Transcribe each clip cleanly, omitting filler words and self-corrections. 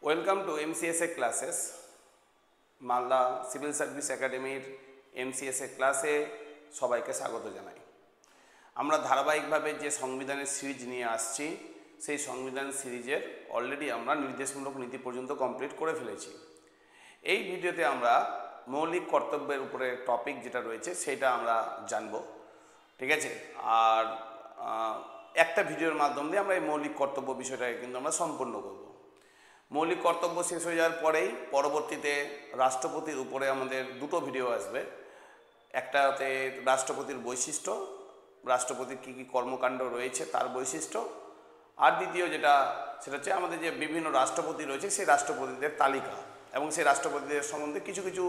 Welcome to MCSA classes. Malda civil service একাডেমির MCSA ক্লাসে সবাইকে স্বাগত জানাই। আমরা ধারাবাহিকভাবে যে সংবিধানের সিরিজ নিয়ে আসছি সেই সংবিধান সিরিজের অলরেডি আমরা নির্দেশমূলক নীতি পর্যন্ত কমপ্লিট করে ফেলেছি। এই ভিডিওতে আমরা মৌলিক কর্তব্যের উপরে টপিক যেটা রয়েছে সেটা আমরা জানব, ঠিক আছে। আর একটা ভিডিওর মাধ্যম দিয়ে আমরা এই মৌলিক কর্তব্য বিষয়টাকে কিন্তু আমরা সম্পূর্ণ করব। মৌলিক কর্তব্য শেষ হয়ে যাওয়ার পরেই পরবর্তীতে রাষ্ট্রপতির উপরে আমাদের দুটো ভিডিও আসবে। একটাতে রাষ্ট্রপতির বৈশিষ্ট্য, রাষ্ট্রপতির কী কী কর্মকাণ্ড রয়েছে তার বৈশিষ্ট্য, আর দ্বিতীয় যেটা সেটা হচ্ছে আমাদের যে বিভিন্ন রাষ্ট্রপতি রয়েছে সেই রাষ্ট্রপতিদের তালিকা এবং সেই রাষ্ট্রপতিদের সম্বন্ধে কিছু কিছু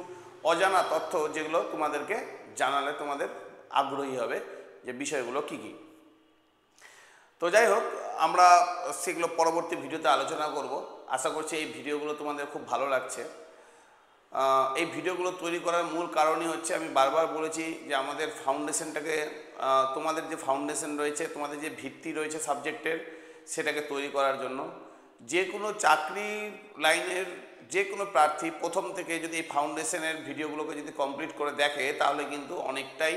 অজানা তথ্য যেগুলো তোমাদেরকে জানালে তোমাদের আগ্রহী হবে যে বিষয়গুলো কী কী। তো যাই হোক, আমরা সেগুলো পরবর্তী ভিডিওতে আলোচনা করব। আশা করছি এই ভিডিওগুলো তোমাদের খুব ভালো লাগছে। এই ভিডিওগুলো তৈরি করার মূল কারণই হচ্ছে, আমি বারবার বলেছি যে আমাদের ফাউন্ডেশনটাকে, তোমাদের যে ফাউন্ডেশন রয়েছে, তোমাদের যে ভিত্তি রয়েছে সাবজেক্টের, সেটাকে তৈরি করার জন্য। যে কোনো চাকরির লাইনের যে কোনো প্রার্থী প্রথম থেকে যদি এই ফাউন্ডেশনের ভিডিওগুলোকে যদি কমপ্লিট করে দেখে তাহলে কিন্তু অনেকটাই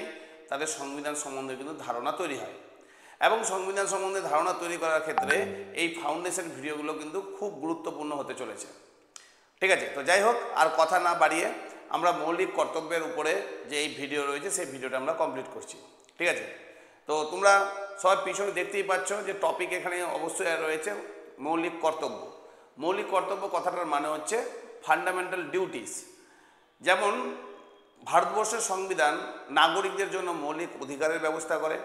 তাদের সংবিধান সম্বন্ধে কিন্তু ধারণা তৈরি হয়। এবং সংবিধান সম্বন্ধে ধারণা তৈরি করার ক্ষেত্রে এই ফাউন্ডেশন ভিডিওগুলো কিন্তু খুব গুরুত্বপূর্ণ হতে চলেছে, ঠিক আছে। তো যাই হোক, আর কথা না বাড়িয়ে আমরা মৌলিক কর্তব্যের উপরে যে এই ভিডিও রয়েছে সেই ভিডিওটা আমরা কমপ্লিট করছি, ঠিক আছে। তো তোমরা সব পিছনে দেখতেই পাচ্ছ যে টপিক এখানে অবশ্যই রয়েছে মৌলিক কর্তব্য। মৌলিক কর্তব্য কথাটার মানে হচ্ছে ফান্ডামেন্টাল ডিউটিস। যেমন ভারতবর্ষের সংবিধান নাগরিকদের জন্য মৌলিক অধিকারের ব্যবস্থা করে।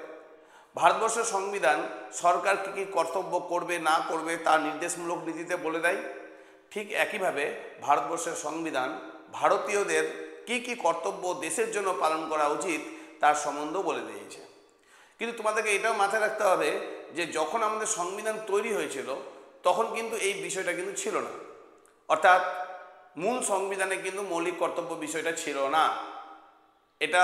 ভারতবর্ষের সংবিধান সরকার কী কী কর্তব্য করবে না করবে তা নির্দেশমূলক নীতিতে বলে দেয়। ঠিক একইভাবে ভারতবর্ষের সংবিধান ভারতীয়দের কী কী কর্তব্য দেশের জন্য পালন করা উচিত তার সম্বন্ধেও বলে দিয়েছে। কিন্তু তোমাদেরকে এটাও মাথায় রাখতে হবে যে যখন আমাদের সংবিধান তৈরি হয়েছিল তখন কিন্তু এই বিষয়টা কিন্তু ছিল না। অর্থাৎ মূল সংবিধানে কিন্তু মৌলিক কর্তব্য বিষয়টা ছিল না। এটা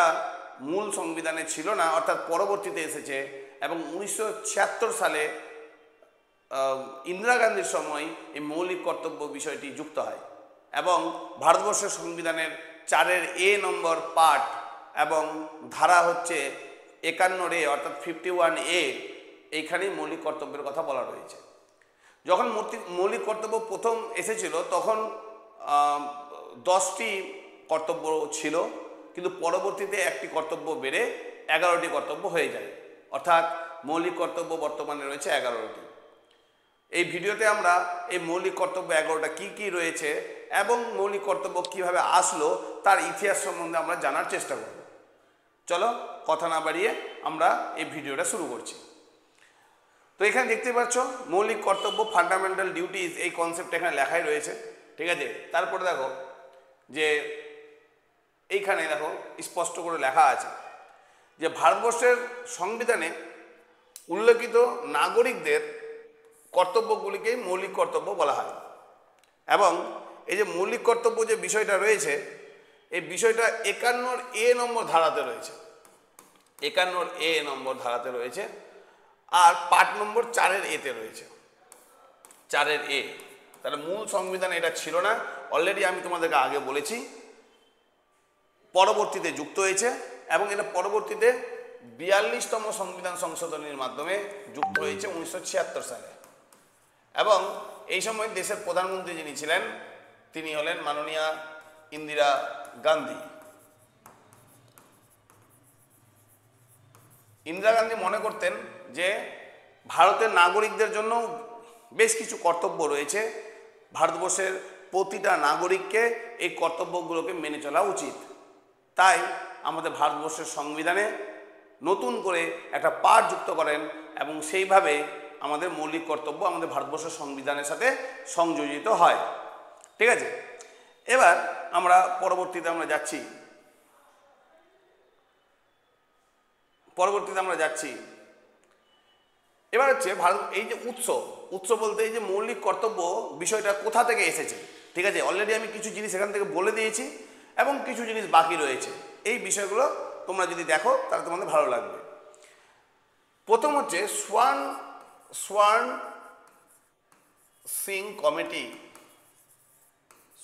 মূল সংবিধানে ছিল না, অর্থাৎ পরবর্তীতে এসেছে। এবং 1976 সালে ইন্দিরা গান্ধীর সময় এই মৌলিক কর্তব্য বিষয়টি যুক্ত হয় এবং ভারতবর্ষের সংবিধানের 4A নম্বর পার্ট এবং ধারা হচ্ছে 51A অর্থাৎ 51A, এইখানেই মৌলিক কর্তব্যের কথা বলা রয়েছে। যখন মৌলিক কর্তব্য প্রথম এসেছিল তখন 10টি কর্তব্য ছিল, কিন্তু পরবর্তীতে একটি কর্তব্য বেড়ে 11টি কর্তব্য হয়ে যায়। অর্থাৎ মৌলিক কর্তব্য বর্তমানে রয়েছে 11টি। এই ভিডিওতে আমরা এই মৌলিক কর্তব্য 11টা কী কী রয়েছে এবং মৌলিক কর্তব্য কিভাবে আসলো তার ইতিহাস সম্বন্ধে আমরা জানার চেষ্টা করব। চলো কথা না বাড়িয়ে আমরা এই ভিডিওটা শুরু করছি। তো এখানে দেখতে পাচ্ছ মৌলিক কর্তব্য ফান্ডামেন্টাল ডিউটিস, এই কনসেপ্ট এখানে লেখাই রয়েছে, ঠিক আছে। তারপরে দেখো যে এইখানে দেখো স্পষ্ট করে লেখা আছে যে ভারতবর্ষের সংবিধানে উল্লেখিত নাগরিকদের কর্তব্যগুলিকেই মৌলিক কর্তব্য বলা হয়। এবং এই যে মৌলিক কর্তব্য যে বিষয়টা রয়েছে এই বিষয়টা 51A নম্বর ধারাতে রয়েছে, 51A নম্বর ধারাতে রয়েছে। আর পার্ট নম্বর 4A রয়েছে, 4A। তাহলে মূল সংবিধানে এটা ছিল না। অলরেডি আমি তোমাদেরকে আগে বলেছি পরবর্তীতে যুক্ত হয়েছে এবং এটা পরবর্তীতে 42তম সংবিধান সংশোধনীর মাধ্যমে যুক্ত হয়েছে 1976 সালে। এবং এই সময় দেশের প্রধানমন্ত্রী যিনি ছিলেন তিনি হলেন মাননীয়া ইন্দিরা গান্ধী। ইন্দিরা গান্ধী মনে করতেন যে ভারতের নাগরিকদের জন্য বেশ কিছু কর্তব্য রয়েছে, ভারতবর্ষের প্রতিটা নাগরিককে এই কর্তব্যগুলোকে মেনে চলা উচিত। তাই আমাদের ভারতবর্ষের সংবিধানে নতুন করে একটা পার্ট যুক্ত করেন এবং সেইভাবে আমাদের মৌলিক কর্তব্য আমাদের ভারতবর্ষের সংবিধানের সাথে সংযোজিত হয়, ঠিক আছে। এবার আমরা পরবর্তীতে আমরা যাচ্ছি এবার হচ্ছে ভারত এই যে উৎস বলতে এই যে মৌলিক কর্তব্য বিষয়টা কোথা থেকে এসেছে, ঠিক আছে। অলরেডি আমি কিছু জিনিস এখান থেকে বলে দিয়েছি এবং কিছু জিনিস বাকি রয়েছে। এই বিষয়গুলো তোমরা যদি দেখো তাহলে তোমাদের ভালো লাগবে। প্রথম হচ্ছে সোয়ান সিং কমিটি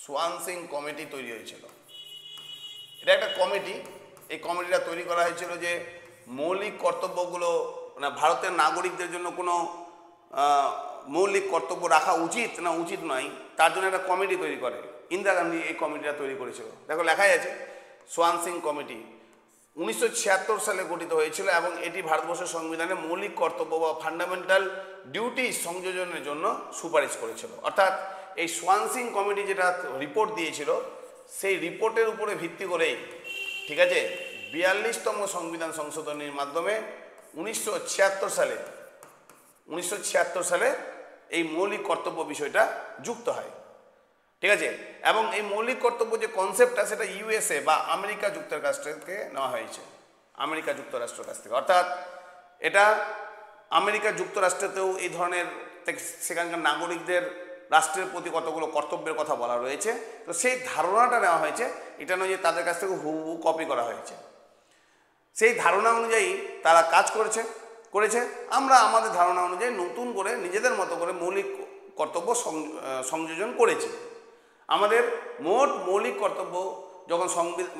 সোয়ানসিং কমিটি তৈরি হয়েছিল। এটা একটা কমিটি, এই কমিটিটা তৈরি করা হয়েছিল যে মৌলিক কর্তব্যগুলো মানে ভারতের নাগরিকদের জন্য কোনো মৌলিক কর্তব্য রাখা উচিত না উচিত নয়, তার জন্য একটা কমিটি তৈরি করে। ইন্দিরা গান্ধী এই কমিটিটা তৈরি করেছিল। দেখো লেখাই আছে সোয়ানসিং কমিটি 1976 সালে গঠিত হয়েছিল এবং এটি ভারতবর্ষের সংবিধানে মৌলিক কর্তব্য বা ফান্ডামেন্টাল ডিউটি সংযোজনের জন্য সুপারিশ করেছিল। অর্থাৎ এই সোয়ানসিং কমিটি যেটা রিপোর্ট দিয়েছিল সেই রিপোর্টের উপরে ভিত্তি করেই, ঠিক আছে, 42তম সংবিধান সংশোধনীর মাধ্যমে 1976 সালে এই মৌলিক কর্তব্য বিষয়টা যুক্ত হয়, ঠিক আছে। এবং এই মৌলিক কর্তব্য যে কনসেপ্টটা সেটা ইউএসএ বা আমেরিকা যুক্তরাষ্ট্র থেকে নেওয়া হয়েছে, আমেরিকা যুক্তরাষ্ট্রের কাছ থেকে। অর্থাৎ এটা আমেরিকা যুক্তরাষ্ট্রেতেও এই ধরনের সেখানকার নাগরিকদের রাষ্ট্রের প্রতি কতগুলো কর্তব্যের কথা বলা রয়েছে, তো সেই ধারণাটা নেওয়া হয়েছে, এটা নয় যে তাদের কাছ থেকে হুবহু কপি করা হয়েছে। সেই ধারণা অনুযায়ী তারা কাজ করেছে। আমরা আমাদের ধারণা অনুযায়ী নতুন করে নিজেদের মতো করে মৌলিক কর্তব্য সংযোজন করেছি। আমাদের মোট মৌলিক কর্তব্য যখন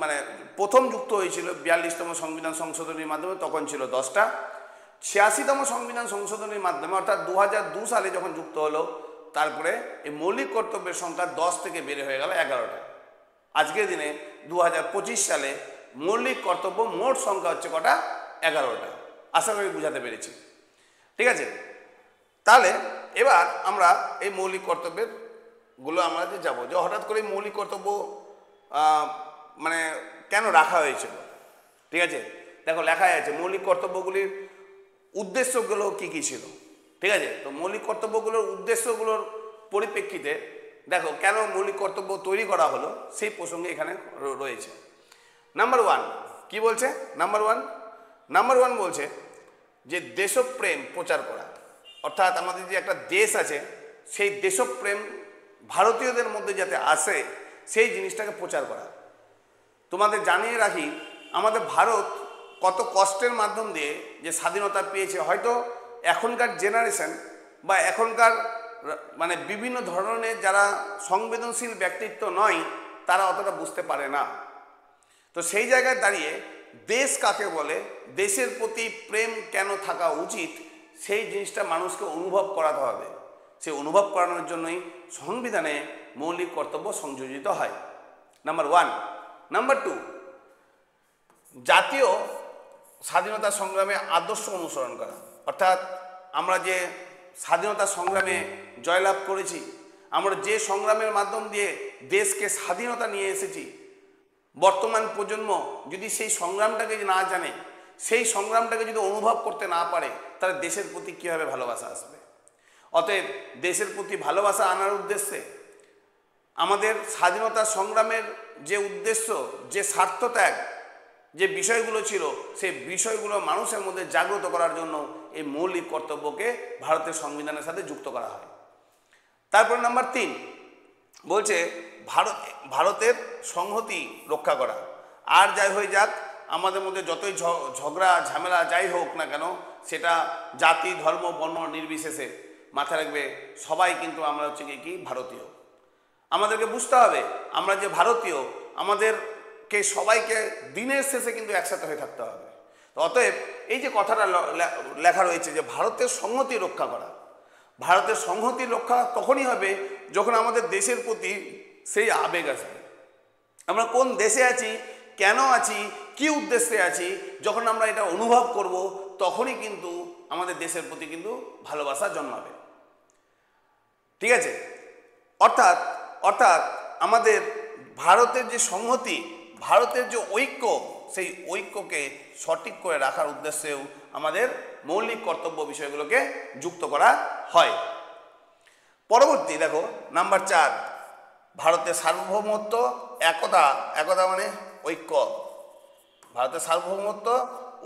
মানে প্রথম যুক্ত হয়েছিল 42তম সংবিধান সংশোধনীর মাধ্যমে তখন ছিল 10টা। 86তম সংবিধান সংশোধনীর মাধ্যমে অর্থাৎ 2002 সালে যখন যুক্ত হলো, তারপরে এই মৌলিক কর্তব্যের সংখ্যা 10 থেকে বেড়ে হয়ে গেল 11টা। আজকের দিনে 2025 সালে মৌলিক কর্তব্য মোট সংখ্যা হচ্ছে কটা? 11টা। আশা করি বুঝাতে পেরেছি, ঠিক আছে। তাহলে এবার আমরা এই মৌলিক কর্তব্যের গুলো আমরা যে যাবো, যে হঠাৎ করে মৌলিক কর্তব্য মানে কেন রাখা হয়েছিল, ঠিক আছে। দেখো লেখাই আছে মৌলিক কর্তব্যগুলির উদ্দেশ্যগুলো কি কি ছিল, ঠিক আছে। তো মৌলিক কর্তব্যগুলোর উদ্দেশ্যগুলোর পরিপ্রেক্ষিতে দেখো কেন মৌলিক কর্তব্য তৈরি করা হলো সেই প্রসঙ্গে এখানে রয়েছে। নাম্বার 1 কি বলছে? নাম্বার ওয়ান বলছে যে দেশপ্রেম প্রচার করা। অর্থাৎ আমাদের যে একটা দেশ আছে সেই দেশপ্রেম ভারতীয়দের মধ্যে যাতে আসে সেই জিনিসটাকে প্রচার করা। তোমাদের জানিয়ে রাখি আমাদের ভারত কত কষ্টের মাধ্যম দিয়ে যে স্বাধীনতা পেয়েছে, হয়তো এখনকার জেনারেশন বা এখনকার মানে বিভিন্ন ধরনের যারা সংবেদনশীল ব্যক্তিত্ব নয় তারা অতটা বুঝতে পারে না। তো সেই জায়গায় দাঁড়িয়ে দেশ কাকে বলে, দেশের প্রতি প্রেম কেন থাকা উচিত, সেই জিনিসটা মানুষকে অনুভব করাতে হবে। সেই অনুভব করানোর জন্যই সংবিধানে মৌলিক কর্তব্য সংযোজিত হয়। নাম্বার 1। নাম্বার 2, জাতীয় স্বাধীনতা সংগ্রামে আদর্শ অনুসরণ করা। অর্থাৎ আমরা যে স্বাধীনতা সংগ্রামে জয়লাভ করেছি, আমরা যে সংগ্রামের মাধ্যম দিয়ে দেশকে স্বাধীনতা নিয়ে এসেছি, বর্তমান প্রজন্ম যদি সেই সংগ্রামটাকে না জানে, সেই সংগ্রামটাকে যদি অনুভব করতে না পারে, তাহলে দেশের প্রতি কীভাবে ভালোবাসা আসবে? অতএব দেশের প্রতি ভালোবাসা আনার উদ্দেশ্যে আমাদের স্বাধীনতা সংগ্রামের যে উদ্দেশ্য, যে স্বার্থত্যাগ, যে বিষয়গুলো ছিল, সেই বিষয়গুলো মানুষের মধ্যে জাগ্রত করার জন্য এই মৌলিক কর্তব্যকে ভারতের সংবিধানের সাথে যুক্ত করা হয়। তারপর নাম্বার 3 বলছে ভারতের সংহতি রক্ষা করা। আর যাই হয়ে যাক, আমাদের মধ্যে যতই ঝগড়া ঝামেলা যাই হোক না কেন, সেটা জাতি ধর্ম বর্ণ নির্বিশেষে মাথায় রাখবে সবাই কিন্তু আমরা হচ্ছে কি ভারতীয়। আমাদেরকে বুঝতে হবে আমরা যে ভারতীয়, আমাদেরকে সবাইকে দিনের শেষে কিন্তু একসাথে হয়ে থাকতে হবে। তো অতএব এই যে কথাটা লেখা রয়েছে যে ভারতের সংহতি রক্ষা করা, ভারতের সংহতি রক্ষা তখনই হবে যখন আমাদের দেশের প্রতি সেই আবেগ আসবে। আমরা কোন দেশে আছি, কেন আছি, কি উদ্দেশ্যে আছি, যখন আমরা এটা অনুভব করব, তখনই কিন্তু আমাদের দেশের প্রতি কিন্তু ভালোবাসা জন্মাবে, ঠিক আছে। অর্থাৎ আমাদের ভারতের যে সংহতি, ভারতের যে ঐক্য, সেই ঐক্যকে সঠিক করে রাখার উদ্দেশ্যেও আমাদের মৌলিক কর্তব্য বিষয়গুলোকে যুক্ত করা হয়। পরবর্তী দেখো নাম্বার 4, ভারতের সার্বভৌমত্ব, একতা মানে ঐক্য। ভারতের সার্বভৌমত্ব,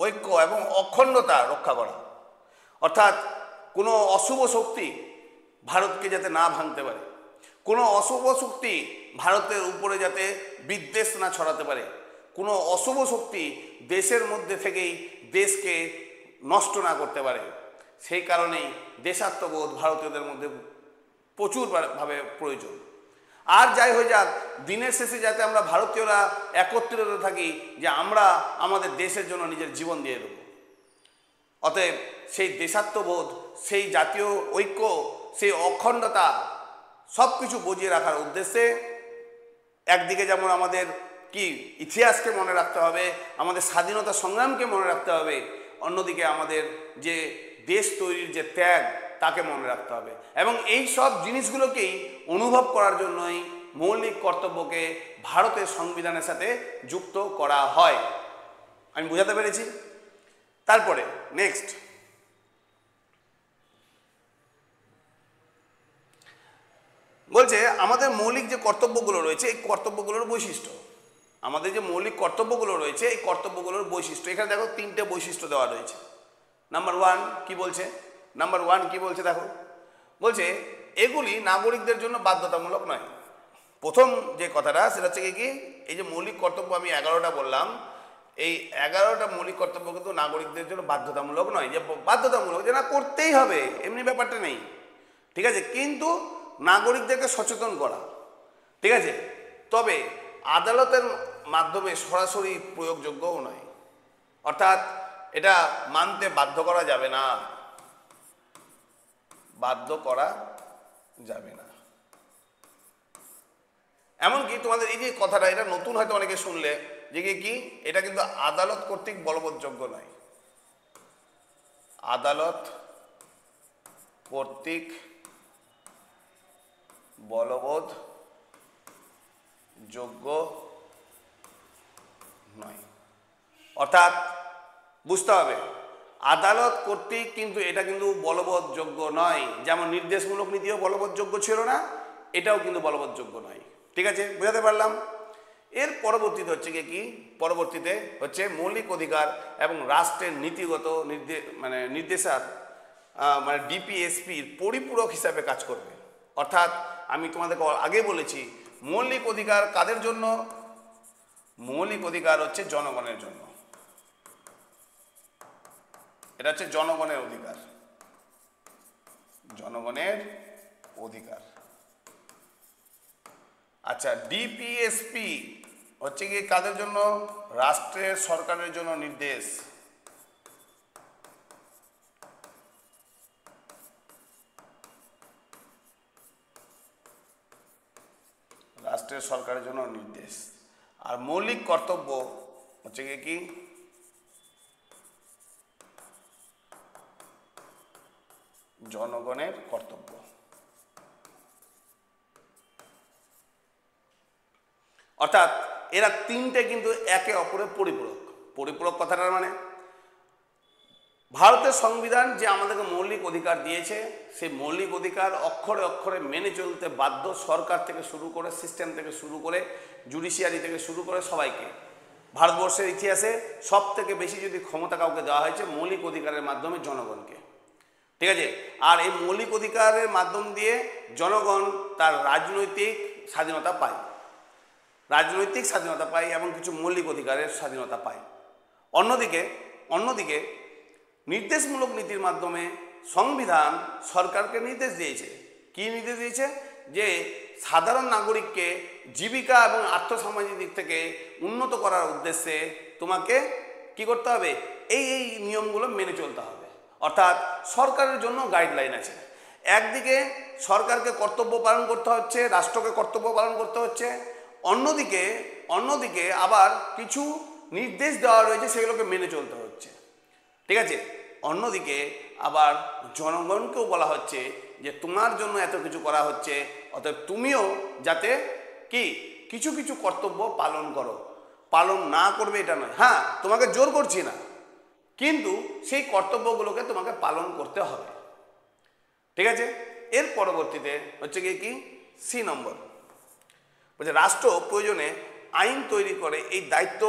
ঐক্য এবং অখণ্ডতা রক্ষা করা। অর্থাৎ কোনো অশুভ শক্তি ভারতকে যাতে না ভাঙতে পারে, কোনো অশুভ শক্তি ভারতের উপরে যাতে বিদ্বেষ না ছড়াতে পারে, কোনো অশুভ শক্তি দেশের মধ্যে থেকেই দেশকে নষ্ট না করতে পারে। সেই কারণেই দেশাত্মবোধ ভারতীয়দের মধ্যে প্রচুরভাবে প্রয়োজন। আর যাই হয়ে যাক, দিনের শেষে যাতে আমরা ভারতীয়রা একত্রিত থাকি যে আমরা আমাদের দেশের জন্য নিজের জীবন দিয়ে দেব। অতএব সেই দেশাত্মবোধ, সেই জাতীয় ঐক্য, সেই অখণ্ডতা সব কিছু বজিয়ে রাখার উদ্দেশ্যে একদিকে যেমন আমাদের কি ইতিহাসকে মনে রাখতে হবে, আমাদের স্বাধীনতা সংগ্রামকে মনে রাখতে হবে, অন্যদিকে আমাদের যে দেশ তৈরির যে ত্যাগ তাকে মনে রাখতে হবে। এবং এই সব জিনিসগুলোকেই অনুভব করার জন্যই মৌলিক কর্তব্যকে ভারতের সংবিধানের সাথে যুক্ত করা হয়। আমি বোঝাতে পেরেছি? তারপরে নেক্সট, বলছে আমাদের মৌলিক যে কর্তব্যগুলো রয়েছে এই কর্তব্যগুলোর বৈশিষ্ট্য। আমাদের যে মৌলিক কর্তব্যগুলো রয়েছে এই কর্তব্যগুলোর বৈশিষ্ট্য, এখানে দেখো 3টে বৈশিষ্ট্য দেওয়া রয়েছে। নাম্বার 1 কি বলছে? নাম্বার 1 কি বলছে দেখো, বলছে এগুলি নাগরিকদের জন্য বাধ্যতামূলক নয়। প্রথম যে কথাটা সেটা হচ্ছে কি, এই যে মৌলিক কর্তব্য আমি 11টা বললাম, এই 11টা মৌলিক কর্তব্য কিন্তু নাগরিকদের জন্য বাধ্যতামূলক নয়, যে বাধ্যতামূলক যে না করতেই হবে এমনি ব্যাপারটা নেই, ঠিক আছে, কিন্তু নাগরিকদেরকে সচেতন করা, ঠিক আছে, তবে আদালতের মাধ্যমে সরাসরি প্রয়োগযোগ্যও নয়। অর্থাৎ এটা মানতে বাধ্য করা যাবে না, বাধ্য করা যাবে না। এমনকি তোমাদের এই যে কথাটা, এটা নতুন হয়তো অনেকে শুনলে যে কি, এটা কিন্তু আদালত কর্তৃক বলবৎযোগ্য নয়। আদালত কর্তৃক বলবৎ যোগ্য নয়। অর্থাৎ বুঝতে হবে আদালত কর্তৃক কিন্তু এটা কিন্তু বলবৎযোগ্য নয়। যেমন নির্দেশমূলক নীতিও বলবৎযোগ্য ছিল না, এটাও কিন্তু বলবৎযোগ্য নয়। ঠিক আছে, বুঝাতে পারলাম? এর পরবর্তীতে হচ্ছে কি, পরবর্তীতে হচ্ছে মৌলিক অধিকার এবং রাষ্ট্রের নীতিগত নির্দেশার মানে ডিপিএসপির পরিপূরক হিসাবে কাজ করবে। অর্থাৎ আমি তোমাদেরকে আগে বলেছি মৌলিক অধিকার কাদের জন্য? মৌলিক অধিকার হচ্ছে জনগণের জন্য। এটা হচ্ছে জনগণের অধিকার, জনগণের অধিকার। আচ্ছা, ডিপিএসপি হচ্ছে কি কাদের জন্য? রাষ্ট্রের সরকারের জন্য নির্দেশ। রাষ্ট্রের সরকারের জন্য নির্দেশ। আর মৌলিক কর্তব্য হচ্ছে কি, জনগণের কর্তব্য। অর্থাৎ এরা তিনটে কিন্তু একে অপরের পরিপূরক। পরিপূরক কথাটার মানে ভারতের সংবিধান যে আমাদেরকে মৌলিক অধিকার দিয়েছে, সেই মৌলিক অধিকার অক্ষরে অক্ষরে মেনে চলতে বাধ্য সরকার থেকে শুরু করে, সিস্টেম থেকে শুরু করে, জুডিশিয়ারি থেকে শুরু করে সবাইকে। ভারতবর্ষের ইতিহাসে সব থেকে বেশি যদি ক্ষমতা কাউকে দেওয়া হয়েছে মৌলিক অধিকারের মাধ্যমে জনগণকে। ঠিক আছে, আর এই মৌলিক অধিকারের মাধ্যম দিয়ে জনগণ তার রাজনৈতিক স্বাধীনতা পায়, রাজনৈতিক স্বাধীনতা পায় এবং কিছু মৌলিক অধিকারের স্বাধীনতা পায়। অন্যদিকে নির্দেশমূলক নীতির মাধ্যমে সংবিধান সরকারকে নির্দেশ দিয়েছে। কি নির্দেশ দিয়েছে? যে সাধারণ নাগরিককে জীবিকা এবং আর্থসামাজিক দিক থেকে উন্নত করার উদ্দেশ্যে তোমাকে কি করতে হবে? এই নিয়মগুলো মেনে চলতে হবে। অর্থাৎ সরকারের জন্য গাইডলাইন আছে। একদিকে সরকারকে কর্তব্য পালন করতে হচ্ছে, রাষ্ট্রকে কর্তব্য পালন করতে হচ্ছে, অন্যদিকে আবার কিছু নির্দেশ দেওয়া রয়েছে, সেগুলোকে মেনে চলতে হচ্ছে। ঠিক আছে, অন্যদিকে আবার জনগণকেও বলা হচ্ছে যে তোমার জন্য এত কিছু করা হচ্ছে, অতএব তুমিও যাতে কি কিছু কিছু কর্তব্য পালন করো। পালন না করবে এটা নয়, হ্যাঁ তোমাকে জোর করছি না, কিন্তু সেই কর্তব্যগুলোকে তোমাকে পালন করতে হবে। ঠিক আছে, এর পরবর্তীতে হচ্ছে কি সি নম্বর, বলছে রাষ্ট্র প্রয়োজনে আইন তৈরি করে এই দায়িত্ব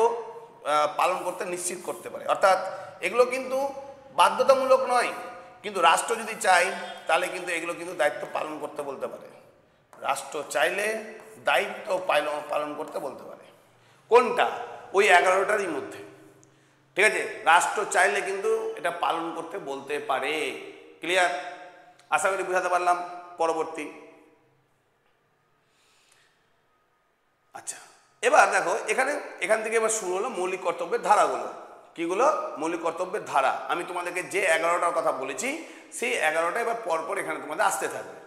পালন করতে নিশ্চিত করতে পারে। অর্থাৎ এগুলো কিন্তু বাধ্যতামূলক নয়, কিন্তু রাষ্ট্র যদি চায় তাহলে কিন্তু এগুলো কিন্তু দায়িত্ব পালন করতে বলতে পারে। রাষ্ট্র চাইলে দায়িত্ব পালন করতে বলতে পারে। কোনটা? ওই 11টারই মধ্যে। ঠিক আছে, রাষ্ট্র চাইলে কিন্তু এটা পালন করতে বলতে পারে। ক্লিয়ার? আশা করি বুঝাতে পারলাম। পরবর্তী এবার দেখো এখান থেকে এবার শুরু হলো মৌলিক কর্তব্যের ধারাগুলো। কিগুলো? মৌলিক কর্তব্যের ধারা। আমি তোমাদেরকে যে 11টার কথা বলেছি সেই 11টা এবার পরপর এখানে তোমাদের আসতে থাকবে।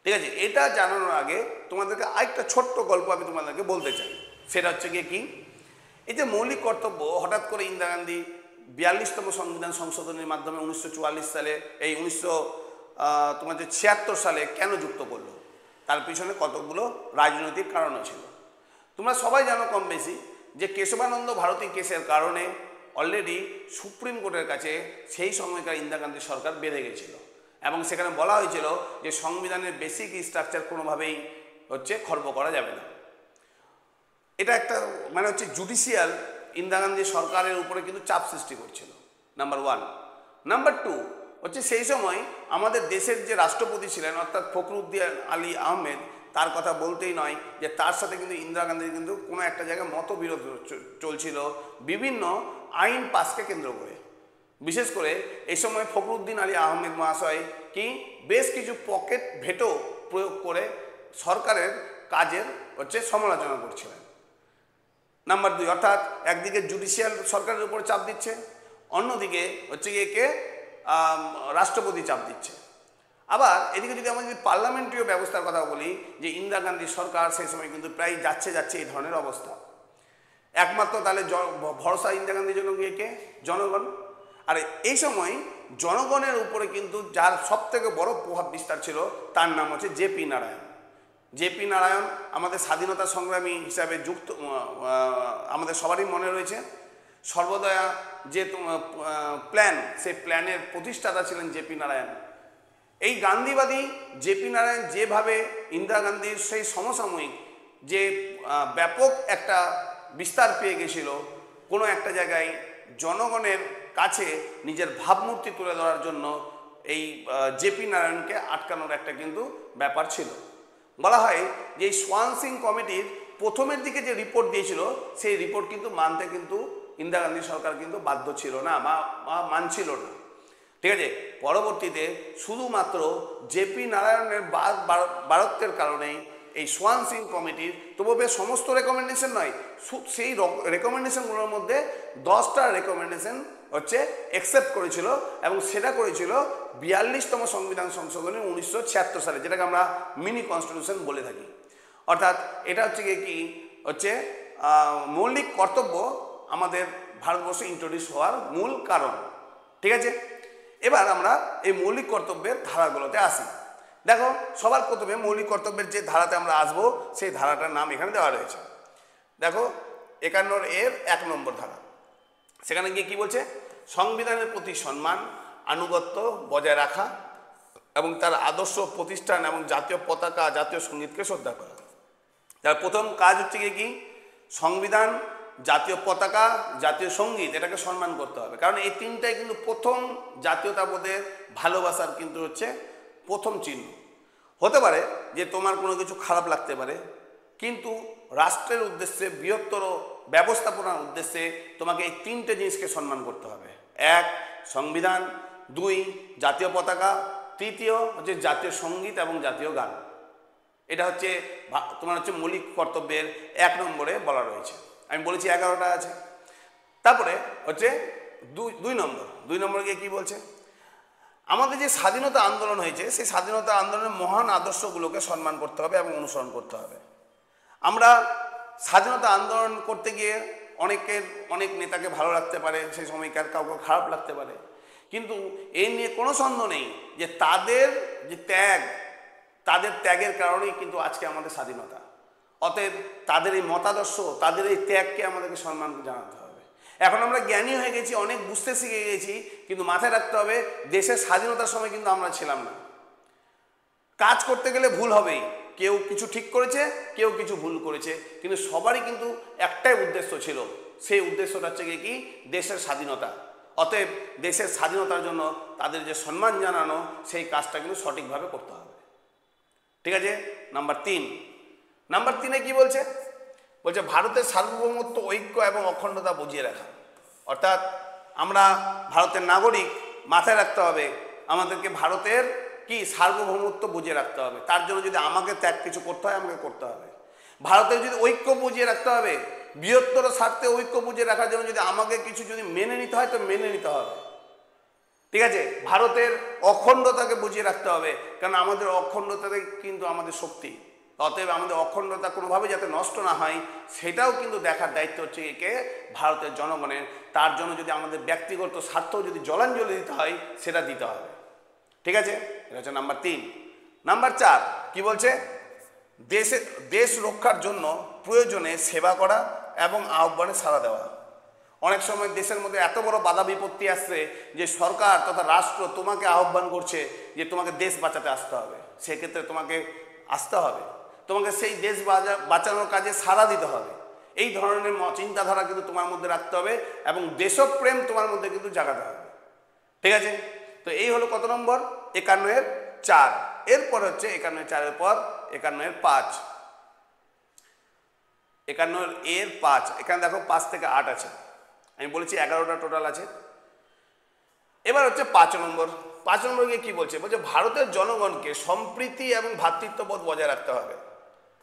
ঠিক আছে, এটা জানানোর আগে তোমাদেরকে আরেকটা ছোট্ট গল্প আমি তোমাদেরকে বলতে চাই। সেটা হচ্ছে গিয়ে কি, এই যে মৌলিক কর্তব্য হঠাৎ করে ইন্দিরা গান্ধী 42তম সংবিধান সংশোধনের মাধ্যমে 1944 সালে এই 1976 সালে কেন যুক্ত করলো, তার পিছনে কতগুলো রাজনৈতিক কারণও ছিল। তোমরা সবাই জানো কম বেশি যে কেশবানন্দ ভারতী কেসের কারণে অলরেডি সুপ্রিম কোর্টের কাছে সেই সময়কার ইন্দিরা গান্ধী সরকার বেড়ে গেছিল এবং সেখানে বলা হয়েছিল যে সংবিধানের বেসিক স্ট্রাকচার কোনোভাবেই খর্ব করা যাবে না। এটা একটা জুডিশিয়াল ইন্দিরা গান্ধী সরকারের উপরে কিন্তু চাপ সৃষ্টি করছিল, নাম্বার 1। নাম্বার 2 সেই সময় আমাদের দেশের যে রাষ্ট্রপতি ছিলেন অর্থাৎ ফখরুদ্দিন আলী আহমেদ, তার কথা বলতেই নয় যে তার সাথে কিন্তু ইন্দিরা গান্ধীর কিন্তু কোনো একটা জায়গায় মতবিরোধ চলছিল বিভিন্ন আইন পাসকে কেন্দ্র করে। বিশেষ করে এই সময় ফখরুদ্দিন আলী আহমেদ মহাশয় কি বেশ কিছু পকেট ভেটো প্রয়োগ করে সরকারের কাজের সমালোচনা করছিলেন। নাম্বার 2, অর্থাৎ একদিকে জুডিশিয়াল সরকারের উপর চাপ দিচ্ছে, অন্যদিকে কে রাষ্ট্রপতি চাপ দিচ্ছে। আবার এদিকে যদি আমরা যদি পার্লামেন্টারি ব্যবস্থার কথা বলি, যে ইন্দিরা গান্ধী সরকার সেই সময় কিন্তু প্রায় যাচ্ছে এই ধরনের অবস্থা। একমাত্র তাহলে ভরসা ইন্দিরা গান্ধীর জন্য কে? জনগণ। আর এই সময় জনগণের উপরে কিন্তু যার সব থেকে বড় প্রভাব বিস্তার ছিল তার নাম হচ্ছে জেপি নারায়ণ। জেপি নারায়ণ আমাদের স্বাধীনতা সংগ্রামী হিসাবে যুক্ত, আমাদের সবারই মনে রয়েছে। সর্বদয়া যে প্ল্যান, সেই প্ল্যানের প্রতিষ্ঠাতা ছিলেন জেপি নারায়ণ। এই গান্ধীবাদী জেপি নারায়ণ যেভাবে ইন্দিরা গান্ধীর সেই সমসাময়িক যে ব্যাপক একটা বিস্তার পেয়ে গেছিল, কোনো একটা জায়গায় জনগণের কাছে নিজের ভাবমূর্তি তুলে ধরার জন্য এই জেপি নারায়ণকে আটকানোর একটা কিন্তু ব্যাপার ছিল। বলা হয় যে এই সোয়ান সিং কমিটির প্রথমের দিকে যে রিপোর্ট দিয়েছিল সেই রিপোর্ট কিন্তু মানতে কিন্তু ইন্দিরা গান্ধী সরকার কিন্তু বাধ্য ছিল না বা মানছিল না। ঠিক আছে, পরবর্তীতে শুধুমাত্র জেপি নারায়ণের বারত্বের কারণেই এই সোয়ান সিং কমিটির, তবু সমস্ত রেকমেন্ডেশন নয়, সেই রেকমেন্ডেশনগুলোর মধ্যে 10টা রেকমেন্ডেশন অ্যাকসেপ্ট করেছিল এবং সেটা করেছিল 42তম সংবিধান সংশোধনী 1976 সালে, যেটাকে আমরা মিনি কনস্টিটিউশন বলে থাকি। অর্থাৎ এটা মৌলিক কর্তব্য আমাদের ভারতবর্ষে ইন্ট্রোডিউস হওয়ার মূল কারণ। ঠিক আছে, এবার আমরা এই মৌলিক কর্তব্যের ধারাগুলোতে আসি। দেখো, সবার প্রথমে মৌলিক কর্তব্যের যে ধারাতে আমরা আসবো সেই ধারাটার নাম এখানে দেওয়া রয়েছে। দেখো 51 1 নম্বর ধারা। সেখানে গিয়ে কি বলছে? সংবিধানের প্রতি সম্মান, আনুগত্য বজায় রাখা এবং তার আদর্শ প্রতিষ্ঠান এবং জাতীয় পতাকা, জাতীয় সঙ্গীতকে শ্রদ্ধা করা। তার প্রথম কাজ হচ্ছে কি? সংবিধান, জাতীয় পতাকা, জাতীয় সঙ্গীত, এটাকে সম্মান করতে হবে। কারণ এই তিনটাই কিন্তু প্রথম জাতীয়তাবোধের ভালোবাসার কিন্তু প্রথম চিহ্ন। হতে পারে যে তোমার কোনো কিছু খারাপ লাগতে পারে, কিন্তু রাষ্ট্রের উদ্দেশ্যে, বৃহত্তর ব্যবস্থাপনার উদ্দেশ্যে তোমাকে এই তিনটে জিনিসকে সম্মান করতে হবে। 1 সংবিধান, 2 জাতীয় পতাকা, 3 জাতীয় সঙ্গীত এবং জাতীয় গান। এটা তোমার মৌলিক কর্তব্যের 1 নম্বরে বলা রয়েছে। আমি বলেছি 11টা আছে। তারপরে 2 নম্বর গিয়ে কি বলছে? আমাদের যে স্বাধীনতা আন্দোলন হয়েছে সেই স্বাধীনতা আন্দোলনের মহান আদর্শগুলোকে সম্মান করতে হবে এবং অনুসরণ করতে হবে। আমরা স্বাধীনতা আন্দোলন করতে গিয়ে অনেক নেতাকে ভালো লাগতে পারে, সেই সময়কার কাউকে খারাপ লাগতে পারে, কিন্তু এই নিয়ে কোনো সন্দেহ নেই যে তাদের যে তাদের ত্যাগের কারণেই কিন্তু আজকে আমাদের স্বাধীনতা। অতএব তাদের এই মতাদর্শ, তাদের এই ত্যাগকে আমাদেরকে সম্মান জানাতে হবে। এখন আমরা জ্ঞানী হয়ে গেছি, অনেক বুঝতে শিখে গেছি, কিন্তু মাথায় রাখতে হবে দেশের স্বাধীনতার সময় কিন্তু আমরা ছিলাম না। কাজ করতে গেলে ভুল হবেই, কেউ কিছু ঠিক করেছে, কেউ কিছু ভুল করেছে, কিন্তু সবারই কিন্তু একটাই উদ্দেশ্য ছিল, সেই উদ্দেশ্যটা কি? দেশের স্বাধীনতা। অতএব দেশের স্বাধীনতার জন্য তাদের যে সম্মান জানানো, সেই কাজটা কিন্তু সঠিকভাবে করতে হবে। ঠিক আছে, নাম্বার 3 কি বলছে? ভারতের সার্বভৌমত্ব, ঐক্য এবং অখণ্ডতা বজিয়ে রাখা। অর্থাৎ আমরা ভারতের নাগরিক, মাথায় রাখতে হবে আমাদেরকে ভারতের সার্বভৌমত্ব বজিয়ে রাখতে হবে। তার জন্য যদি আমাকে ত্যাগ কিছু করতে হয়, আমাকে করতে হবে। ভারতের যদি ঐক্য বুঝিয়ে রাখতে হবে, বৃহত্তর স্বার্থে ঐক্য বুঝিয়ে রাখার জন্য যদি আমাকে কিছু যদি মেনে নিতে হয় তো মেনে নিতে হবে, ঠিক আছে। ভারতের অখণ্ডতাকে বুঝিয়ে রাখতে হবে, কারণ আমাদের অখণ্ডতাতে কিন্তু আমাদের শক্তি। অতএব আমাদের অখণ্ডতা কোনোভাবে যাতে নষ্ট না হয় সেটাও কিন্তু দেখার দায়িত্ব হচ্ছে একে ভারতের জনগণের। তার জন্য যদি আমাদের ব্যক্তিগত স্বার্থ যদি জলাঞ্জলি দিতে হয় সেটা দিতে হবে, ঠিক আছে। এটা হচ্ছে নাম্বার 3। নাম্বার 4 কি বলছে, দেশ রক্ষার জন্য প্রয়োজনে সেবা করা এবং আহ্বানে সাড়া দেওয়া। অনেক সময় দেশের মধ্যে এত বড় বাধা বিপত্তি আসছে যে সরকার তথা রাষ্ট্র তোমাকে আহ্বান করছে যে তোমাকে দেশ বাঁচাতে আসতে হবে, সেক্ষেত্রে তোমাকে আসতে হবে, তোমাকে সেই দেশ বাঁচানোর কাজে সাড়া দিতে হবে। এই ধরনের চিন্তাধারা কিন্তু তোমার মধ্যে রাখতে হবে এবং দেশপ্রেম তোমার মধ্যে কিন্তু জাগাতে হবে, ঠিক আছে। তো এই হলো কত নম্বর, 51-এর 4। এরপর হচ্ছে 51-এর 4-এর পর 51-এর 5। 51-এর 5, এখানে দেখো 5 থেকে 8 আছে, আমি বলেছি 11টা টোটাল আছে। এবার হচ্ছে 5 নম্বর। 5 নম্বর গিয়ে কি বলছে, বলছে ভারতের জনগণকে সম্প্রীতি এবং ভ্রাতৃত্ববোধ বজায় রাখতে হবে,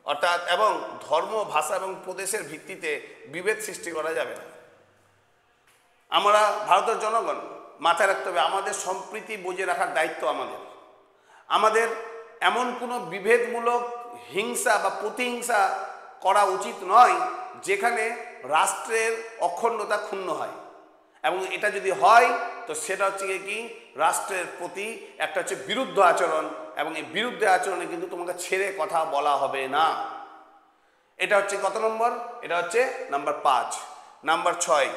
অর্থাৎ এবং ধর্ম, ভাষা এবং প্রদেশের ভিত্তিতে বিভেদ সৃষ্টি করা যাবে না। আমরা ভারতের জনগণ মাথায় রাখতে হবে আমাদের সম্প্রীতি বজায় রাখার দায়িত্ব আমাদের এমন কোনো বিভেদমূলক হিংসা বা প্রতিহিংসা করা উচিত নয় যেখানে রাষ্ট্রের অখণ্ডতা ক্ষুণ্ণ হয়, এবং এটা যদি হয় তো সেটা হচ্ছে কি রাষ্ট্রের প্রতি একটা হচ্ছে বিরুদ্ধ আচরণ, এবং এই বিরুদ্ধ আচরণে কিন্তু তোমাকে ছেড়ে কথা বলা হবে না। এটা হচ্ছে কত নম্বর, এটা হচ্ছে নাম্বার 5। নাম্বার 6,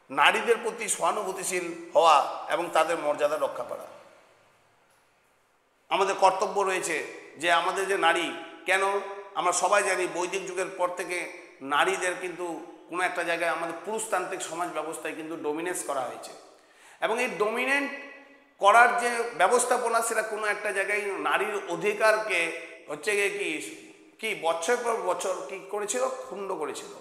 নারীদের প্রতি সহানুভূতিশীল হওয়া এবং তাদের মর্যাদা রক্ষা করা। আমাদের কর্তব্য রয়েছে যে আমাদের যে নারী, কেন আমরা সবাই জানি বৈদিক যুগের পর থেকে নারীদের কিন্তু কোনো একটা জায়গায় আমাদের পুরুষতান্ত্রিক সমাজ ব্যবস্থায় কিন্তু ডোমিনেন্স করা হয়েছে, এবং এই ডোমিনেন্ট করার যে ব্যবস্থাপনা সেটা কোনো একটা জায়গায় নারীর অধিকারকে হচ্ছে গিয়ে কি বছর পর বছর কি করেছিল, ক্ষুণ্ণ করেছিল।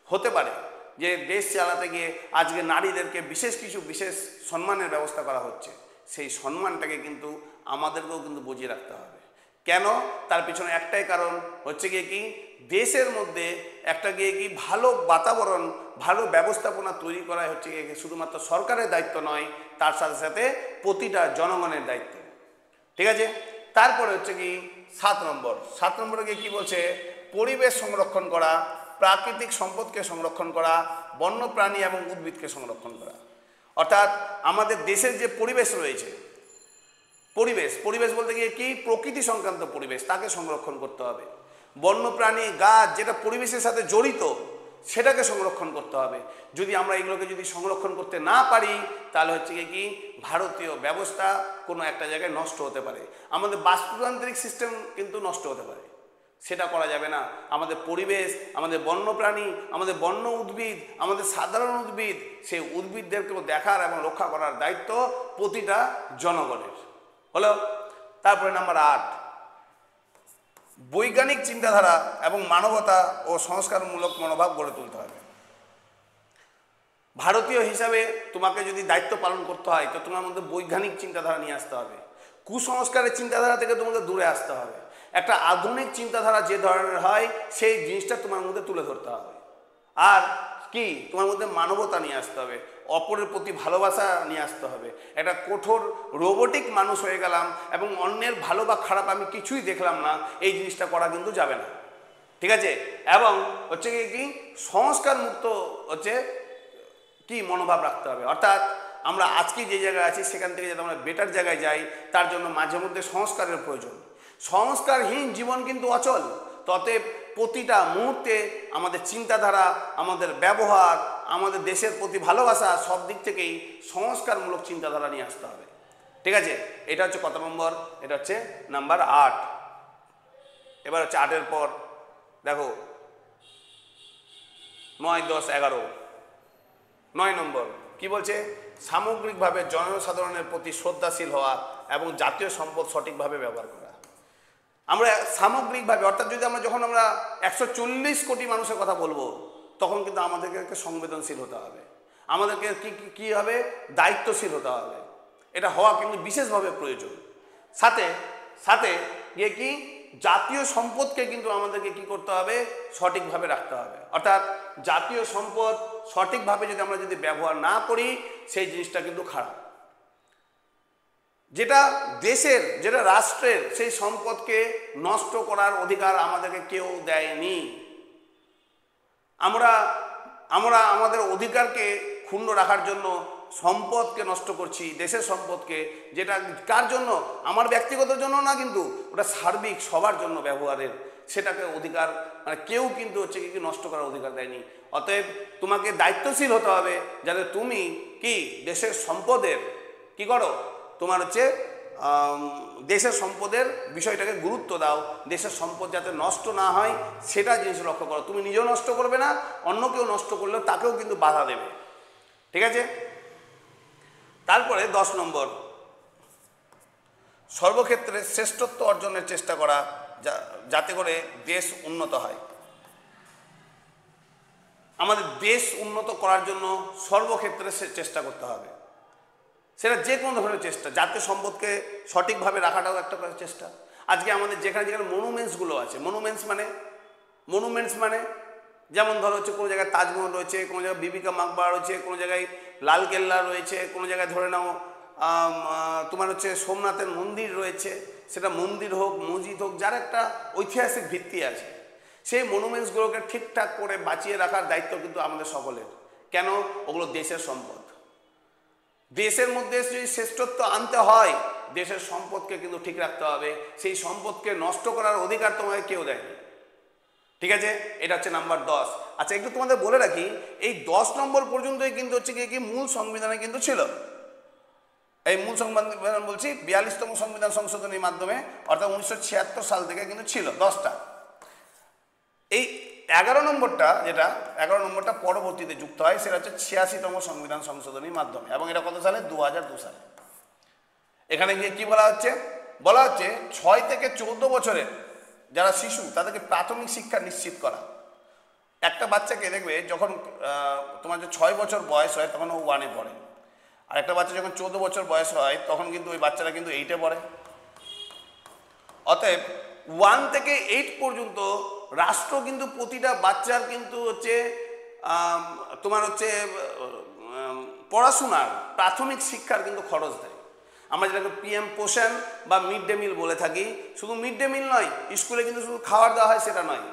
হতে পারে যে দেশ চালাতে গিয়ে আজকে নারীদেরকে বিশেষ সম্মানের ব্যবস্থা করা হচ্ছে, সেই সম্মানটাকে কিন্তু আমাদেরকেও কিন্তু বুঝিয়ে রাখতে হবে। কেন, তার পিছনে একটাই কারণ হচ্ছে গিয়ে কি দেশের মধ্যে একটা গিয়ে কি ভালো বাতাবরণ, ভালো ব্যবস্থাপনা তৈরি করা হচ্ছে গিয়ে শুধুমাত্র সরকারের দায়িত্ব নয়, তার সাথে সাথে প্রতিটা জনগণের দায়িত্ব, ঠিক আছে। তারপরে হচ্ছে কি 7 নম্বর। 7 নম্বরে গিয়ে কি বলছে, পরিবেশ সংরক্ষণ করা, প্রাকৃতিক সম্পদকে সংরক্ষণ করা, বন্যপ্রাণী এবং উদ্ভিদকে সংরক্ষণ করা। অর্থাৎ আমাদের দেশের যে পরিবেশ রয়েছে, পরিবেশ বলতে গিয়ে কি প্রকৃতি সংক্রান্ত পরিবেশ, তাকে সংরক্ষণ করতে হবে। বন্যপ্রাণী, গাছ যেটা পরিবেশের সাথে জড়িত সেটাকে সংরক্ষণ করতে হবে। যদি আমরা এগুলোকে যদি সংরক্ষণ করতে না পারি তাহলে হচ্ছে কি ভারতীয় ব্যবস্থা কোনো একটা জায়গায় নষ্ট হতে পারে, আমাদের বাস্তুতান্ত্রিক সিস্টেম কিন্তু নষ্ট হতে পারে, সেটা করা যাবে না। আমাদের পরিবেশ, আমাদের বন্যপ্রাণী, আমাদের বন্য উদ্ভিদ, আমাদের সাধারণ উদ্ভিদ, সেই উদ্ভিদদেরকেও দেখার এবং রক্ষা করার দায়িত্ব প্রতিটা জনগণের হলো। তারপরে নাম্বার 8, বৈজ্ঞানিক চিন্তাধারা এবং মানবতা ও সংস্কারমূলক মনোভাব গড়ে তুলতে হবে। ভারতীয় হিসাবে তোমাকে যদি দায়িত্ব পালন করতে হয় তো তোমার মধ্যে বৈজ্ঞানিক চিন্তাধারা নিয়ে আসতে হবে, কুসংস্কারের চিন্তাধারা থেকে তোমাকে দূরে আসতে হবে। একটা আধুনিক চিন্তাধারা যে ধরনের হয় সেই জিনিসটা তোমার মধ্যে তুলে ধরতে হবে। আর কি তোমার মধ্যে মানবতা নিয়ে আসতে হবে, অপরের প্রতি ভালোবাসা নিয়ে আসতে হবে। একটা কঠোর রোবটিক মানুষ হয়ে গেলাম এবং অন্যের ভালো বা খারাপ আমি কিছুই দেখলাম না, এই জিনিসটা করা কিন্তু যাবে না, ঠিক আছে। এবং হচ্ছে কি সংস্কার মুক্ত হচ্ছে কি মনোভাব রাখতে হবে। অর্থাৎ আমরা আজকে যে জায়গায় আছি সেখান থেকে যাতে আমরা বেটার জায়গায় যাই, তার জন্য মাঝে মধ্যে সংস্কারের প্রয়োজন। সংস্কারহীন জীবন কিন্তু অচল। অতএব প্রতিটা মুহূর্তে আমাদের চিন্তাধারা, আমাদের ব্যবহার, আমাদের দেশের প্রতি ভালোবাসা সব দিক থেকেই সংস্কারমূলক চিন্তাধারা নিয়ে আসতে হবে, ঠিক আছে। এটা হচ্ছে কত নম্বর, এটা হচ্ছে নাম্বার 8। এবার হচ্ছে 8-এর পর দেখো 9, 10, 11। 9 নম্বর কি বলছে, সামগ্রিকভাবে জনসাধারণের প্রতি শ্রদ্ধাশীল হওয়া এবং জাতীয় সম্পদ সঠিকভাবে ব্যবহার করা। আমরা সামগ্রিকভাবে অর্থাৎ যদি আমরা যখন আমরা 140 কোটি মানুষের কথা বলবো তখন কিন্তু আমাদেরকে সংবেদনশীল হতে হবে, আমাদেরকে কি হবে, দায়িত্বশীল হতে হবে। এটা হওয়া কিন্তু বিশেষভাবে প্রয়োজন। সাথে সাথে গিয়ে কি জাতীয় সম্পদকে কিন্তু আমাদেরকে কি করতে হবে, সঠিকভাবে রাখতে হবে। অর্থাৎ জাতীয় সম্পদ সঠিকভাবে যদি আমরা যদি ব্যবহার না করি সেই জিনিসটা কিন্তু খারাপ। যেটা দেশের, যেটা রাষ্ট্রের, সেই সম্পদকে নষ্ট করার অধিকার আমাদেরকে কেউ দেয়নি। আমরা আমাদের অধিকারকে ক্ষুণ্ণ রাখার জন্য সম্পদকে নষ্ট করছি, দেশের সম্পদকে, যেটা কার জন্য, আমার ব্যক্তিগত জন্য না, কিন্তু ওটা সার্বিক সবার জন্য ব্যবহারের, সেটাকে অধিকার মানে কেউ কিন্তু হচ্ছে কি নষ্ট করার অধিকার দেয়নি। অতএব তোমাকে দায়িত্বশীল হতে হবে যাতে তুমি কি দেশের সম্পদের কি করো, তোমার হচ্ছে দেশের সম্পদের বিষয়টাকে গুরুত্ব দাও, দেশের সম্পদ যাতে নষ্ট না হয় সেটা জিনিস লক্ষ্য করো। তুমি নিজেও নষ্ট করবে না, অন্য কেউ নষ্ট করলেও তাকেও কিন্তু বাধা দেবে। ঠিক আছে। তারপরে 10 নম্বর, সর্বক্ষেত্রে শ্রেষ্ঠত্ব অর্জনের চেষ্টা করা যাতে করে দেশ উন্নত হয়। আমাদের দেশ উন্নত করার জন্য সর্বক্ষেত্রে চেষ্টা করতে হবে, সেটা যে কোনো ধরনের চেষ্টা। জাতীয় সম্পদকে সঠিকভাবে রাখাটাও একটা চেষ্টা। আজকে আমাদের যেখানে যেখানে মনুমেন্টসগুলো আছে, মনুমেন্টস মানে যেমন ধরো হচ্ছে কোনো জায়গায় তাজমহল রয়েছে, কোনো জায়গায় বিবিকা মাকবারা রয়েছে, কোনো জায়গায় লালকেল্লা রয়েছে, কোনো জায়গায় ধরে নাও তোমার হচ্ছে সোমনাথের মন্দির রয়েছে, সেটা মন্দির হোক মসজিদ হোক, যার একটা ঐতিহাসিক ভিত্তি আছে, সেই মনুমেন্টসগুলোকে ঠিকঠাক করে বাঁচিয়ে রাখার দায়িত্ব কিন্তু আমাদের সকলের। কেন? ওগুলো দেশের সম্পদ। দেশের মধ্যে যদি শ্রেষ্ঠত্ব আনতে হয় দেশের সম্পদকে কিন্তু ঠিক রাখতে হবে, সেই সম্পদকে নষ্ট করার অধিকার তোমাকে কেউ দেয়নি। ঠিক আছে, এটা হচ্ছে নাম্বার 10। আচ্ছা, একটু তোমাদের বলে রাখি, এই 10 নম্বর পর্যন্তই কিন্তু হচ্ছে কি মূল সংবিধানে কিন্তু ছিল। এই মূল সংবিধান বলছি 42তম সংবিধান সংশোধনীর মাধ্যমে, অর্থাৎ 1976 সাল থেকে কিন্তু ছিল 10টা। এই 11 নম্বরটা, যেটা 11 নম্বরটা পরবর্তীতে যুক্ত হয়, সেটা হচ্ছে 86তম সংবিধান সংশোধনীর মাধ্যমে, এবং এটা কত সালে? 2002 সালে। এখানে গিয়ে কি বলা হচ্ছে? 6 থেকে 14 বছরের যারা শিশু তাদেরকে প্রাথমিক শিক্ষা নিশ্চিত করা। একটা বাচ্চাকে দেখবে যখন তোমার যে 6 বছর বয়স হয় তখন ও 1-এ পড়ে, আর একটা বাচ্চা যখন 14 বছর বয়স হয় তখন কিন্তু ওই বাচ্চারা কিন্তু 8-এ পড়ে। অতএব 1 থেকে 8 পর্যন্ত রাষ্ট্র কিন্তু প্রতিটা বাচ্চার কিন্তু হচ্ছে তোমার হচ্ছে পড়াশোনার প্রাথমিক শিক্ষার কিন্তু খরচ দেয়। আমরা যেটাকে PM পোষণ বা মিড ডে মিল বলে থাকি। শুধু মিড ডে মিল নয়, স্কুলে কিন্তু শুধু খাবার দেওয়া হয় সেটা নয়,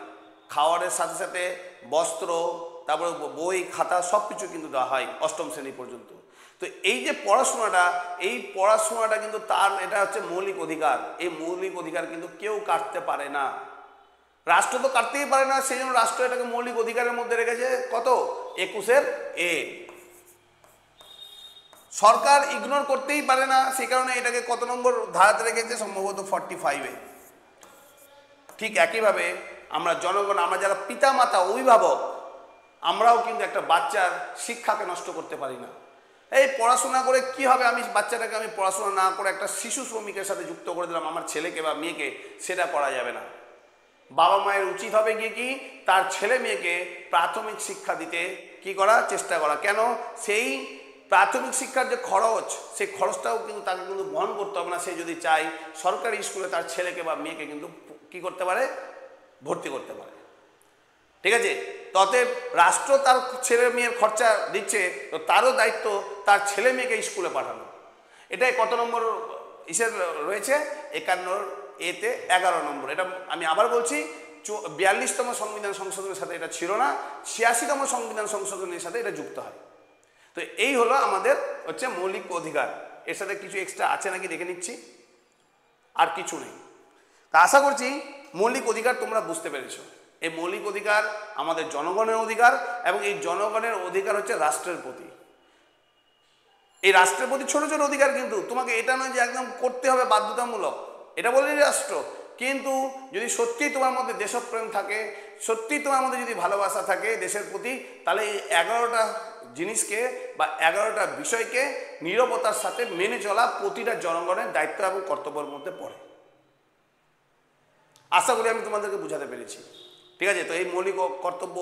খাওয়ারের সাথে সাথে বস্ত্র, তারপরে বই খাতা সব কিছু কিন্তু দেওয়া হয় 8ম শ্রেণী পর্যন্ত। তো এই যে পড়াশোনাটা, এই পড়াশোনাটা কিন্তু তার, এটা হচ্ছে মৌলিক অধিকার। এই মৌলিক অধিকার কিন্তু কেউ কাটতে পারে না, রাষ্ট্র তো কাটতেই পারে না। সেই জন্য রাষ্ট্র এটাকে মৌলিক অধিকারের মধ্যে রেখেছে কত? 21-এ। সরকার ইগনোর করতেই পারে না, সেই কারণে এটাকে কত নম্বর ধারাতে রেখেছে? সম্ভবত 45-এ। ঠিক একইভাবে আমরা জনগণ, আমরা যারা পিতা মাতা অভিভাবক, আমরাও কিন্তু একটা বাচ্চার শিক্ষাকে নষ্ট করতে পারি না। এই পড়াশোনা করে কি হবে? আমি বাচ্চাটাকে আমি পড়াশোনা না করে একটা শিশু শ্রমিকের সাথে যুক্ত করে দিলাম আমার ছেলেকে বা মেয়েকে, সেটা করা যাবে না। বাবা মায়ের উচিত হবে গিয়ে কি তার ছেলে মেয়েকে প্রাথমিক শিক্ষা দিতে কি করা, চেষ্টা করা। কেন? সেই প্রাথমিক শিক্ষার যে খরচ, সেই খরচটাও কিন্তু তাকে কিন্তু বহন করতে হবে না। সে যদি চায় সরকারি স্কুলে তার ছেলেকে বা মেয়েকে কিন্তু কি করতে পারে, ভর্তি করতে পারে। ঠিক আছে। অতএব রাষ্ট্র তার ছেলে মেয়ের খরচা দিচ্ছে, তো তারও দায়িত্ব তার ছেলে মেয়েকে স্কুলে পাঠানো। এটাই কত নম্বর হিসেবে রয়েছে? 51-এতে 11 নম্বর। এটা আমি আবার বলছি, 42তম সংবিধান সংশোধনের সাথে এটা ছিল না, 86তম সংবিধান সংশোধনের সাথে এটা যুক্ত হয়। তো এই হলো আমাদের হচ্ছে মৌলিক অধিকার। এর সাথে কিছু এক্সট্রা আছে নাকি দেখে নিচ্ছি, আর কিছু নেই। তা আশা করছি মৌলিক অধিকার তোমরা বুঝতে পেরেছো। এই মৌলিক অধিকার আমাদের জনগণের অধিকার, এবং এই জনগণের অধিকার হচ্ছে রাষ্ট্রের প্রতি। এই রাষ্ট্রের প্রতি ছোট ছোট অধিকার, কিন্তু তোমাকে এটা নয় যে একদম করতে হবে বাধ্যতামূলক, এটা বলেনি রাষ্ট্র। কিন্তু যদি সত্যিই তোমার মধ্যে দেশপ্রেম থাকে, সত্যিই তোমার মধ্যে যদি ভালোবাসা থাকে দেশের প্রতি, তাহলে এই 11টা জিনিসকে বা 11টা বিষয়কে নীরবতার সাথে মেনে চলা প্রতিটা জনগণের দায়িত্ব এবং কর্তব্যের মধ্যে পড়ে। আশা করি আমি তোমাদেরকে বোঝাতে পেরেছি। ঠিক আছে। তো এই মৌলিক কর্তব্য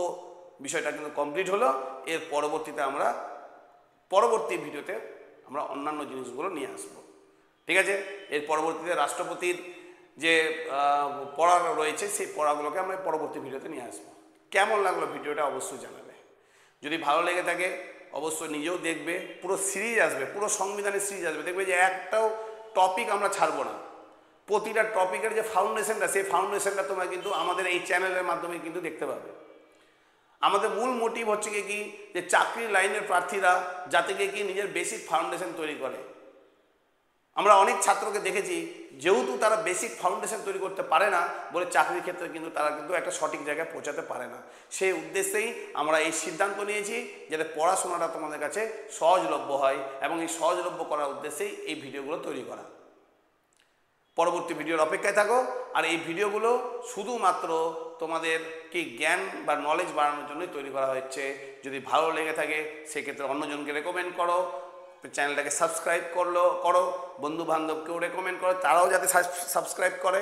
বিষয়টা কিন্তু কমপ্লিট হলো। এর পরবর্তীতে আমরা পরবর্তী ভিডিওতে আমরা অন্যান্য জিনিসগুলো নিয়ে আসবো। ঠিক আছে। এর পরবর্তীতে রাষ্ট্রপতির যে পড়া রয়েছে সেই পড়াগুলোকে আমরা পরবর্তী ভিডিওতে নিয়ে আসবো। কেমন লাগলো ভিডিওটা অবশ্যই জানাবে। যদি ভালো লেগে থাকে অবশ্যই নিজেও দেখবে, পুরো সিরিজ আসবে, পুরো সংবিধানের সিরিজ আসবে, দেখবে যে একটাও টপিক আমরা ছাড়বো না। প্রতিটা টপিকের যে ফাউন্ডেশনটা, সেই ফাউন্ডেশনটা তোমরা কিন্তু আমাদের এই চ্যানেলের মাধ্যমে কিন্তু দেখতে পাবে। আমাদের মূল মোটিভ হচ্ছে কি যে চাকরির লাইনের প্রার্থীরা যাতে কি নিজের বেসিক ফাউন্ডেশন তৈরি করে। আমরা অনেক ছাত্রকে দেখেছি যেহেতু তারা বেসিক ফাউন্ডেশন তৈরি করতে পারে না বলে চাকরির ক্ষেত্রে কিন্তু তারা কিন্তু একটা সঠিক জায়গায় পৌঁছাতে পারে না। সেই উদ্দেশ্যেই আমরা এই সিদ্ধান্ত নিয়েছি যাতে পড়াশোনাটা তোমাদের কাছে সহজলভ্য হয়, এবং এই সহজলভ্য করার উদ্দেশ্যেই এই ভিডিওগুলো তৈরি করা। পরবর্তী ভিডিওর অপেক্ষায় থাকো। আর এই ভিডিওগুলো শুধুমাত্র তোমাদের কি জ্ঞান বা নলেজ বাড়ানোর জন্যই তৈরি করা হচ্ছে। যদি ভালো লেগে থাকে সেক্ষেত্রে অন্যজনকে রেকমেন্ড করো, চ্যানেলটাকে সাবস্ক্রাইব করো, বন্ধু বান্ধবকেও রেকমেন্ড করো, তারাও যাতে সাবস্ক্রাইব করে,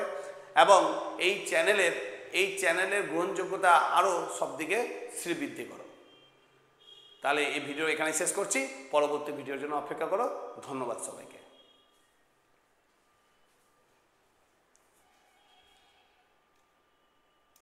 এবং এই চ্যানেলের গ্রহণযোগ্যতা আরও সব দিকে শ্রীবৃদ্ধি করো। তাহলে এই ভিডিও এখানে শেষ করছি, পরবর্তী ভিডিওর জন্য অপেক্ষা করো। ধন্যবাদ সবাইকে।